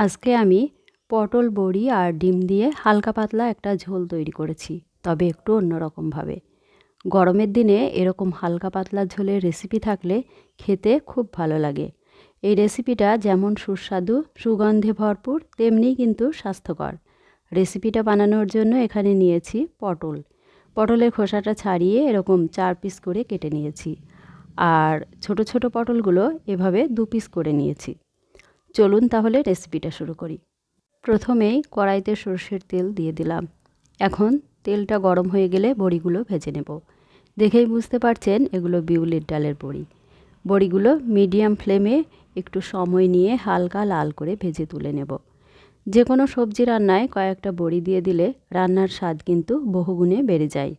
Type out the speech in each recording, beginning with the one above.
আজকে আমি পটল বড়ি আর ডিম দিয়ে হালকা পাতলা একটা ঝোল তৈরি করেছি, তবে একটু অন্যরকমভাবে। গরমের দিনে এরকম হালকা পাতলা ঝোলের রেসিপি থাকলে খেতে খুব ভালো লাগে। এই রেসিপিটা যেমন সুস্বাদু, সুগন্ধে ভরপুর, তেমনিই কিন্তু স্বাস্থ্যকর। রেসিপিটা বানানোর জন্য এখানে নিয়েছি পটল। পটলের খোসাটা ছাড়িয়ে এরকম 4 পিস করে কেটে নিয়েছি। আর ছোট ছোট পটলগুলো এভাবে 2 পিস করে নিয়েছি। চলুন তাহলে রেসিপিটা শুরু করি। প্রথমেই কড়াইতে সরষের তেল দিয়ে দিলাম। এখন তেলটা গরম হয়ে গেলে বড়িগুলো ভেজে নেব। দেখেই বুঝতে পারছেন এগুলো বিউলির ডালের বড়ি। বড়িগুলো মিডিয়াম ফ্লেমে একটু সময় নিয়ে হালকা লাল করে ভেজে তুলে নেব। যে কোনো সবজি রান্নায় কয়েকটা বড়ি দিয়ে দিলে রান্নার স্বাদ কিন্তু বহুগুণে বেড়ে যায়।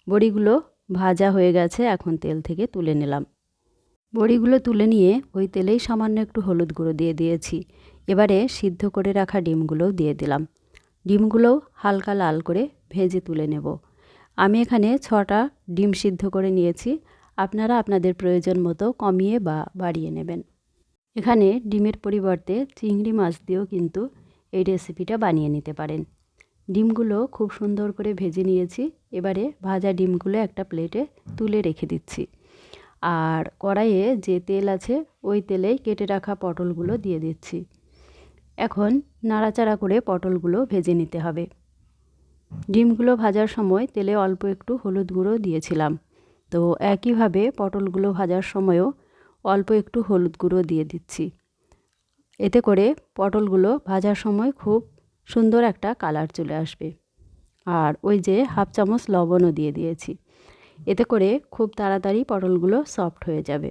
বড়িগুলো ভাজা হয়ে গেছে, এখন তেল থেকে তুলে নিলাম। বড়িগুলো তুলে নিয়ে ওই তেলেই সামান্য একটু হলুদ গুঁড়ো দিয়ে দিয়েছি। এবারে সিদ্ধ করে রাখা ডিমগুলোও দিয়ে দিলাম। ডিমগুলোও হালকা লাল করে ভেজে তুলে নেব। আমি এখানে 6টা ডিম সিদ্ধ করে নিয়েছি। আপনারা আপনাদের প্রয়োজন মতো কমিয়ে বা বাড়িয়ে নেবেন। এখানে ডিমের পরিবর্তে চিংড়ি মাছ দিয়েও কিন্তু এই রেসিপিটা বানিয়ে নিতে পারেন। ডিমগুলো খুব সুন্দর করে ভেজে নিয়েছি। এবারে ভাজা ডিমগুলো একটা প্লেটে তুলে রেখে দিচ্ছি। আর কড়াইয়ে যে তেল আছে ওই তেলেই কেটে রাখা পটলগুলো দিয়ে দিচ্ছি। এখন নাড়াচাড়া করে পটলগুলো ভেজে নিতে হবে। ডিমগুলো ভাজার সময় তেলে অল্প একটু হলুদ গুঁড়ো দিয়েছিলাম, তো একইভাবে পটলগুলো ভাজার সময়ও অল্প একটু হলুদ গুঁড়ো দিয়ে দিচ্ছি। এতে করে পটলগুলো ভাজার সময় খুব সুন্দর একটা কালার চলে আসবে। আর ওই যে হাফ চামচ লবণও দিয়ে দিয়েছি। এতে করে খুব তাড়াতাড়ি পটলগুলো সফট হয়ে যাবে।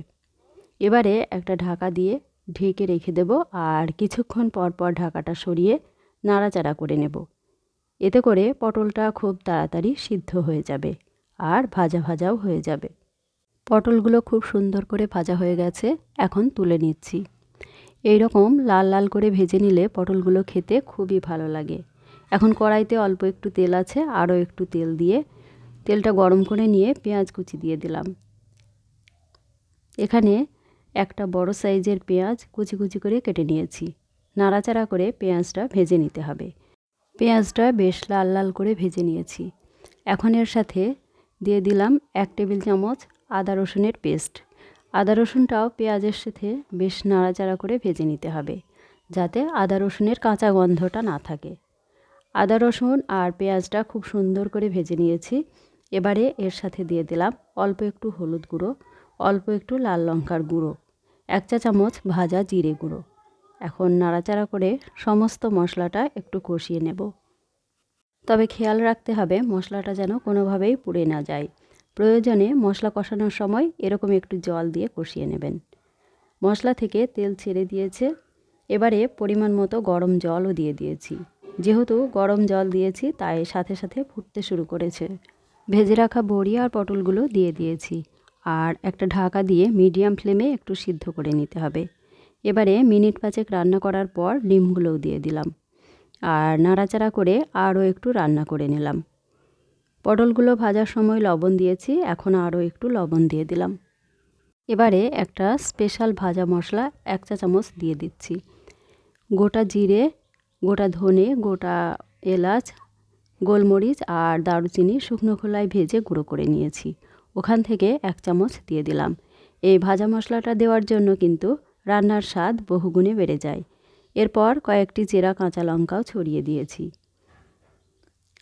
এবারে একটা ঢাকা দিয়ে ঢেকে রেখে দেব, আর কিছুক্ষণ পর পর ঢাকাটা সরিয়ে নাড়াচাড়া করে নেব। এতে করে পটলটা খুব তাড়াতাড়ি সিদ্ধ হয়ে যাবে আর ভাজা ভাজাও হয়ে যাবে। পটলগুলো খুব সুন্দর করে ভাজা হয়ে গেছে, এখন তুলে নিচ্ছি। এই রকম লাল লাল করে ভেজে নিলে পটলগুলো খেতে খুবই ভালো লাগে। এখন কড়াইতে অল্প একটু তেল আছে, আরও একটু তেল দিয়ে তেলটা গরম করে নিয়ে পেঁয়াজ কুচি দিয়ে দিলাম। এখানে একটা বড় সাইজের পেঁয়াজ কুচি কুচি করে কেটে নিয়েছি। নাড়াচাড়া করে পেঁয়াজটা ভেজে নিতে হবে। পেঁয়াজটা বেশ লাল লাল করে ভেজে নিয়েছি। এখন এর সাথে দিয়ে দিলাম 1 টেবিল চামচ আদা রসুনের পেস্ট। আদা রসুনটাও পেঁয়াজের সাথে বেশ নাড়াচাড়া করে ভেজে নিতে হবে, যাতে আদা রসুনের কাঁচা গন্ধটা না থাকে। আদা রসুন আর পেঁয়াজটা খুব সুন্দর করে ভেজে নিয়েছি। এবারে এর সাথে দিয়ে দিলাম অল্প একটু হলুদ গুঁড়ো, অল্প একটু লাল লঙ্কার গুঁড়ো, 1 চা চামচ ভাজা জিরে গুঁড়ো। এখন নাড়াচাড়া করে সমস্ত মশলাটা একটু কষিয়ে নেব। তবে খেয়াল রাখতে হবে মশলাটা যেন কোনোভাবেই পুড়ে না যায়। প্রয়োজনে মশলা কষানোর সময় এরকম একটু জল দিয়ে কষিয়ে নেবেন। মশলা থেকে তেল ছেড়ে দিয়েছে। এবারে পরিমাণ মতো গরম জলও দিয়ে দিয়েছি। যেহেতু গরম জল দিয়েছি তাই সাথে সাথে ফুটতে শুরু করেছে। ভেজে রাখা বড়ি আর পটলগুলো দিয়ে দিয়েছি, আর একটা ঢাকা দিয়ে মিডিয়াম ফ্লেমে একটু সিদ্ধ করে নিতে হবে। এবারে মিনিট 5 রান্না করার পর ডিমগুলোও দিয়ে দিলাম, আর নাড়াচাড়া করে আরও একটু রান্না করে নিলাম। পটলগুলো ভাজার সময় লবণ দিয়েছি, এখন আরও একটু লবণ দিয়ে দিলাম। এবারে একটা স্পেশাল ভাজা মশলা 1 চা চামচ দিয়ে দিচ্ছি। গোটা জিরে, গোটা ধনে, গোটা এলাচ, গোলমরিচ আর দারুচিনি শুকনো খোলায় ভেজে গুঁড়ো করে নিয়েছি, ওখান থেকে 1 চামচ দিয়ে দিলাম। এই ভাজা মশলাটা দেওয়ার জন্য কিন্তু রান্নার স্বাদ বহুগুণে বেড়ে যায়। এরপর কয়েকটি চেরা কাঁচা লঙ্কাও ছড়িয়ে দিয়েছি।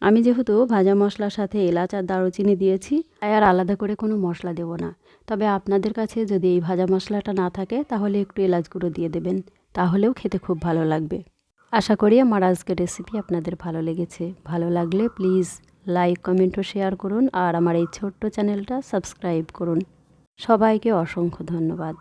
আমি যেহেতু ভাজা মশলার সাথে এলাচ আর দারুচিনি দিয়েছি, তাই আর আলাদা করে কোনো মশলা দেব না। তবে আপনাদের কাছে যদি এই ভাজা মশলাটা না থাকে তাহলে একটু এলাচ গুঁড়ো দিয়ে দেবেন, তাহলেও খেতে খুব ভালো লাগবে। আশা করি আমার আজকের রেসিপি আপনাদের ভালো লেগেছে। ভালো লাগলে প্লিজ লাইক, কমেন্ট ও শেয়ার করুন, আর আমার এই ছোট্ট চ্যানেলটা সাবস্ক্রাইব করুন। সবাইকে অসংখ্য ধন্যবাদ।